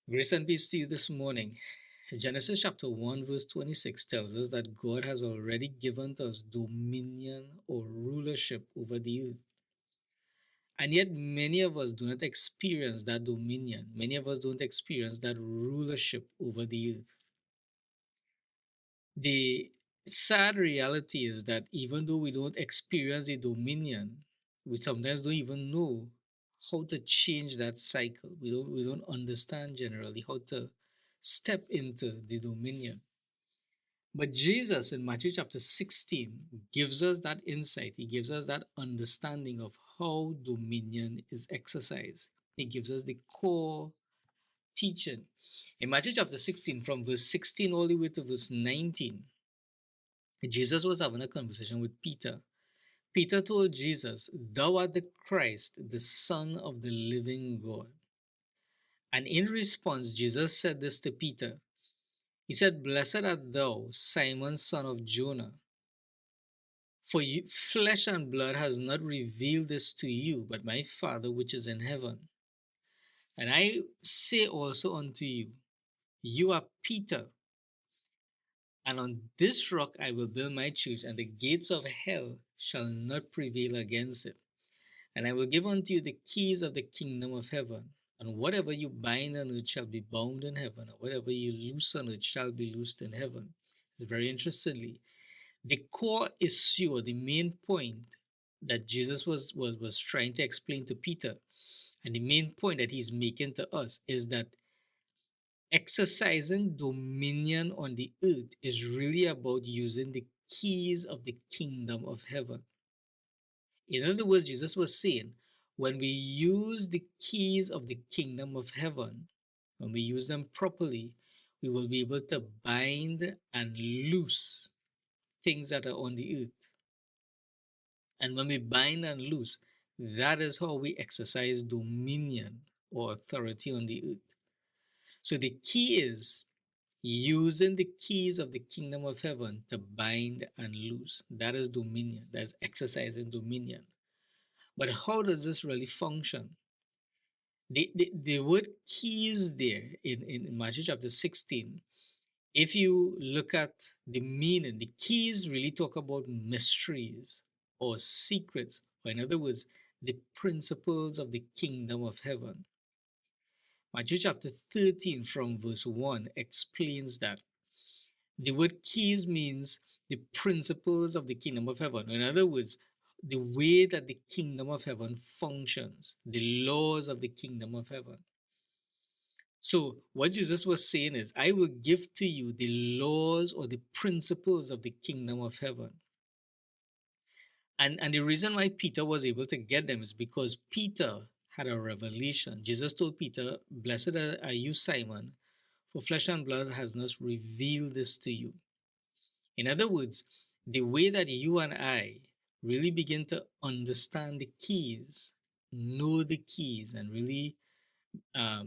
Grace and peace to you this morning. Genesis chapter 1, verse 26 tells us that God has already given us dominion or rulership over the earth. And yet, many of us do not experience that dominion. Many of us don't experience that rulership over the earth. The sad reality is that even though we don't experience the dominion, we sometimes don't even know how to change that cycle. We don't understand generally how to step into the dominion. But Jesus in Matthew chapter 16 gives us that insight. He gives us that understanding of how dominion is exercised. He gives us the core teaching. In Matthew chapter 16, from verse 16 all the way to verse 19, Jesus was having a conversation with Peter. Peter told Jesus, "Thou art the Christ, the Son of the living God." And in response, Jesus said this to Peter. He said, "Blessed art thou, Simon, son of Jonah, for flesh and blood has not revealed this to you, but my Father which is in heaven. And I say also unto you, you are Peter, and on this rock I will build my church, and the gates of hell shall not prevail against it. And I will give unto you the keys of the kingdom of heaven. And whatever you bind on earth shall be bound in heaven, and whatever you loose on earth shall be loosed in heaven." It's very interestingly. The core issue, or the main point that Jesus was trying to explain to Peter, and the main point that he's making to us, is that exercising dominion on the earth is really about using the keys of the kingdom of heaven. In other words, Jesus was saying, when we use the keys of the kingdom of heaven, when we use them properly, we will be able to bind and loose things that are on the earth. And when we bind and loose, that is how we exercise dominion or authority on the earth. So the key is using the keys of the kingdom of heaven to bind and loose. That is dominion. That is exercising dominion. But how does this really function? The word keys there in Matthew chapter 16, if you look at the meaning, the keys really talk about mysteries or secrets, or in other words, the principles of the kingdom of heaven. Matthew chapter 13 from verse 1 explains that. The word keys means the principles of the kingdom of heaven. In other words, the way that the kingdom of heaven functions, the laws of the kingdom of heaven. So, what Jesus was saying is, I will give to you the laws or the principles of the kingdom of heaven. And the reason why Peter was able to get them is because Peter had a revelation. Jesus told Peter, "Blessed are you, Simon, for flesh and blood has not revealed this to you." In other words, the way that you and I really begin to understand the keys, know the keys, and really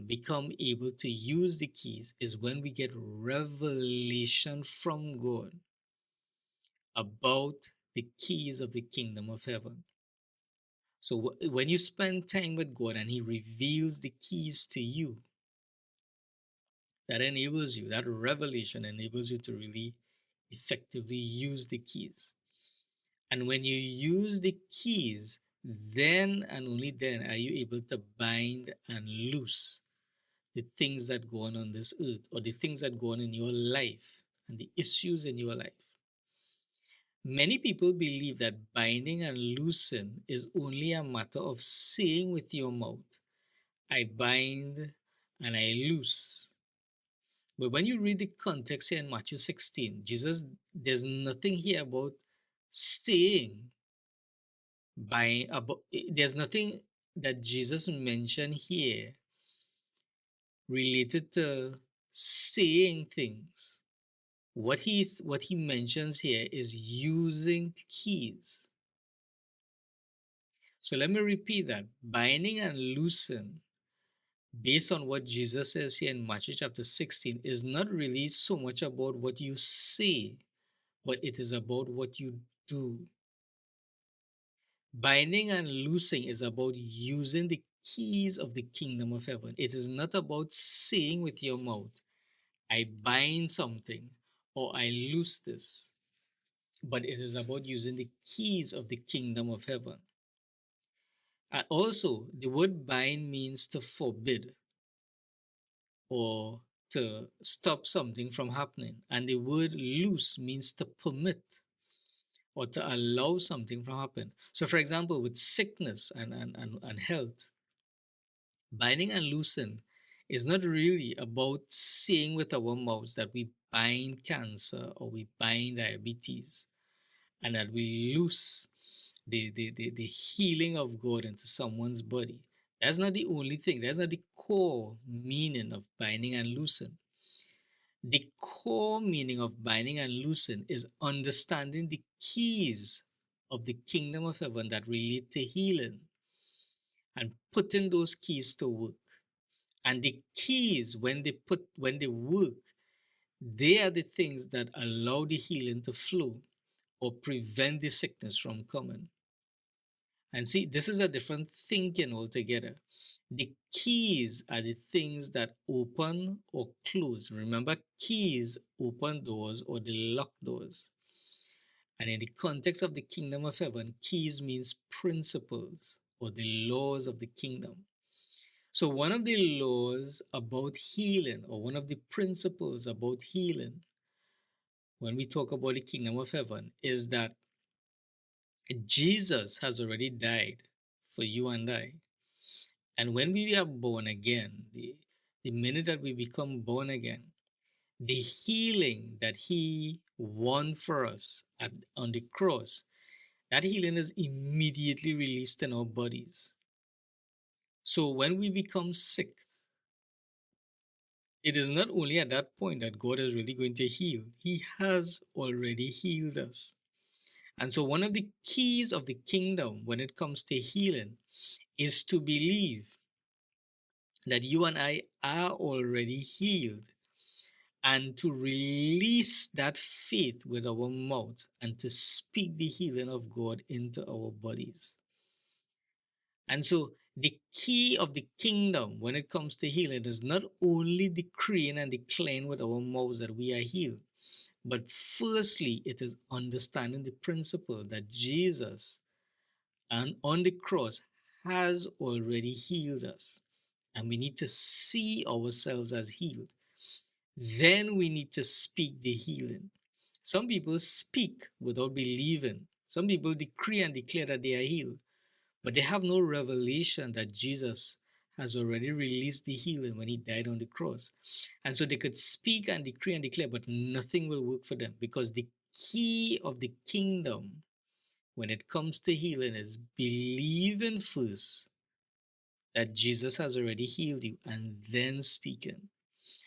become able to use the keys is when we get revelation from God about the keys of the kingdom of heaven. So when you spend time with God and He reveals the keys to you, that enables you, that revelation enables you to really effectively use the keys. And when you use the keys, then and only then are you able to bind and loose the things that go on this earth, or the things that go on in your life and the issues in your life. Many people believe that binding and loosing is only a matter of saying with your mouth, "I bind and I loose." But when you read the context here in Matthew 16, there's nothing here about saying there's nothing that Jesus mentioned here related to saying things. What he mentions here is using keys. So let me repeat that. Binding and loosing, based on what Jesus says here in Matthew chapter 16, is not really so much about what you say, but it is about what you do. Binding and loosing is about using the keys of the kingdom of heaven. It is not about saying with your mouth, I bind something or I loose this, but it is about using the keys of the kingdom of heaven. And also, the word bind means to forbid or to stop something from happening. And the word loose means to permit or to allow something from happening. So, for example, with sickness and health, binding and loosing is not really about saying with our mouths that we bind cancer or we bind diabetes and that we loose the healing of God into someone's body. That's not the only thing. That's not the core meaning of binding and loosing. The core meaning of binding and loosing is understanding the keys of the kingdom of heaven that relate to healing and putting those keys to work. And the keys, when they work, they are the things that allow the healing to flow or prevent the sickness from coming. And see, this is a different thinking altogether. The keys are the things that open or close. Remember, keys open doors or they lock doors. And in the context of the kingdom of heaven, keys means principles or the laws of the kingdom. So, one of the laws about healing, or one of the principles about healing, when we talk about the kingdom of heaven, is that Jesus has already died for you and I. And when we are born again, the minute that we become born again, the healing that He won for us on the cross, that healing is immediately released in our bodies. So when we become sick, it is not only at that point that God is really going to heal, He has already healed us. And so, one of the keys of the kingdom when it comes to healing is to believe that you and I are already healed and to release that faith with our mouth and to speak the healing of God into our bodies. And so, the key of the kingdom when it comes to healing is not only decreeing and declaring with our mouths that we are healed, but firstly, it is understanding the principle that Jesus and on the cross has already healed us. And we need to see ourselves as healed. Then we need to speak the healing. Some people speak without believing. Some people decree and declare that they are healed, but they have no revelation that Jesus has already released the healing when He died on the cross. And so they could speak and decree and declare, but nothing will work for them because the key of the kingdom when it comes to healing is believing first that Jesus has already healed you and then speaking.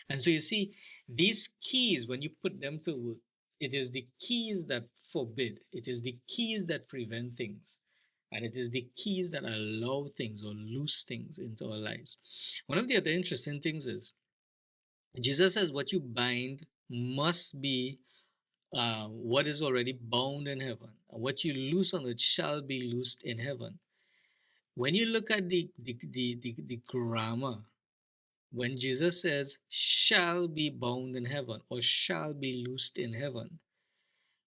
And so you see, these keys, when you put them to work, it is the keys that forbid, it is the keys that prevent things, and it is the keys that allow things or loose things into our lives. One of the other interesting things is Jesus says what you bind must be what is already bound in heaven. And what you loose on earth shall be loosed in heaven. When you look at the grammar, when Jesus says shall be bound in heaven or shall be loosed in heaven,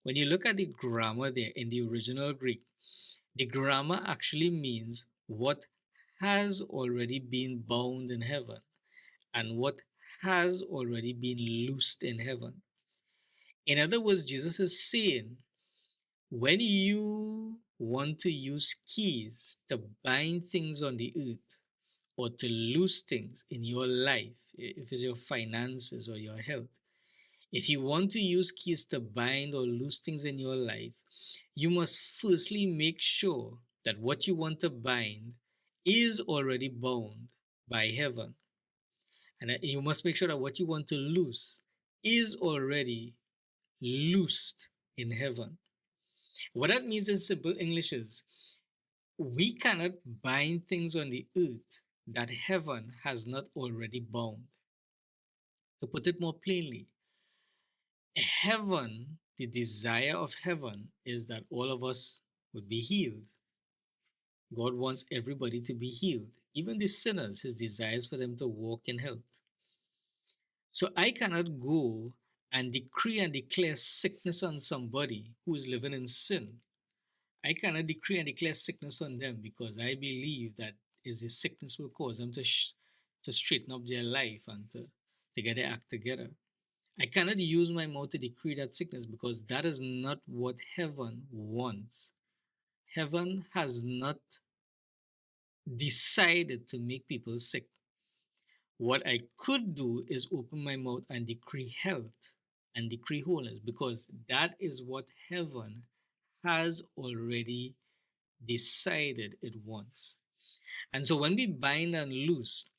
when you look at the grammar there in the original Greek, the grammar actually means what has already been bound in heaven and what has already been loosed in heaven. In other words, Jesus is saying when you want to use keys to bind things on the earth or to loose things in your life, if it's your finances or your health, if you want to use keys to bind or loose things in your life, you must firstly make sure that what you want to bind is already bound by heaven. And that you must make sure that what you want to loose is already loosed in heaven. What that means in simple English is we cannot bind things on the earth that heaven has not already bound. To put it more plainly, heaven, the desire of heaven is that all of us would be healed. God wants everybody to be healed. even the sinners, his desires for them to walk in health. So I cannot go and decree and declare sickness on somebody who is living in sin. I cannot decree and declare sickness on them because I believe that is the sickness will cause them to straighten up their life and to get their act together. I cannot use my mouth to decree that sickness because that is not what heaven wants. Heaven has not decided to make people sick. What I could do is open my mouth and decree health and decree wholeness because that is what heaven has already decided it wants. And so when we bind and loose,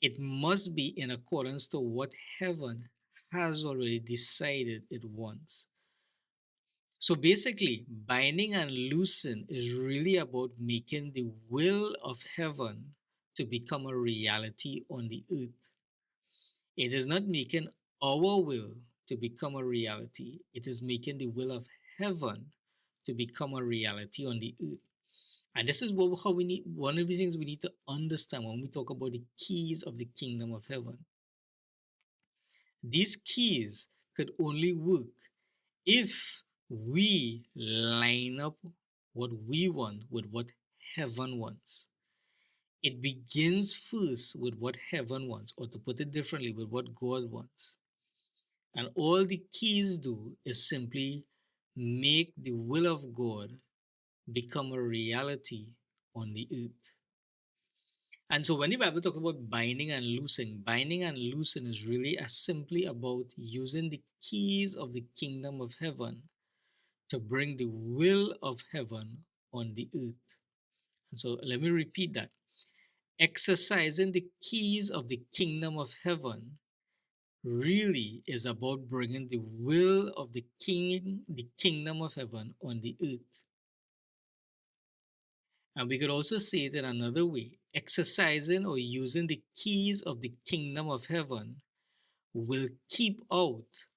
it must be in accordance to what heaven has already decided it wants. So basically, binding and loosing is really about making the will of heaven to become a reality on the earth. It is not making our will to become a reality, it is making the will of heaven to become a reality on the earth. And this is how we need, one of the things we need to understand when we talk about the keys of the kingdom of heaven. These keys could only work if we line up what we want with what heaven wants. It begins first with what heaven wants, or to put it differently, with what God wants. And all the keys do is simply make the will of God become a reality on the earth. And so when the Bible talks about binding and loosing is really as simply about using the keys of the kingdom of heaven to bring the will of heaven on the earth. And so let me repeat that. Exercising the keys of the kingdom of heaven really is about bringing the will of the kingdom of heaven on the earth. And we could also say it in another way. Exercising or using the keys of the kingdom of heaven will keep out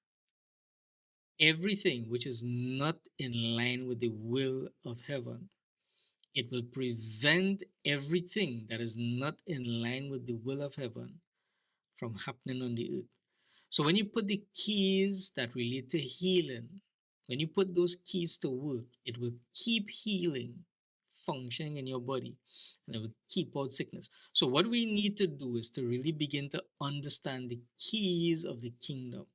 everything which is not in line with the will of heaven. It will prevent everything that is not in line with the will of heaven from happening on the earth. So when you put the keys that relate to healing, when you put those keys to work, it will keep healing functioning in your body and it will keep out sickness. So what we need to do is to really begin to understand the keys of the kingdom.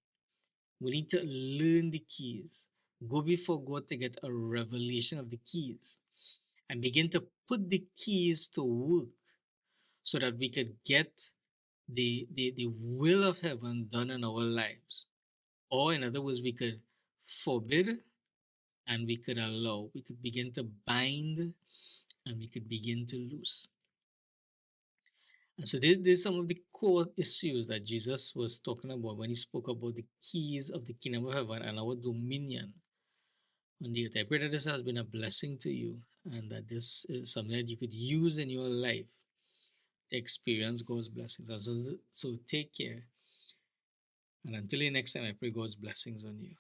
We need to learn the keys. Go before God to get a revelation of the keys and begin to put the keys to work so that we could get the will of heaven done in our lives. Or, in other words, we could forbid and we could allow. We could begin to bind and we could begin to loose. And so, there's some of the core issues that Jesus was talking about when he spoke about the keys of the kingdom of heaven and our dominion on the earth. I pray that this has been a blessing to you and that this is something that you could use in your life to experience God's blessings. So take care. And until the next time, I pray God's blessings on you.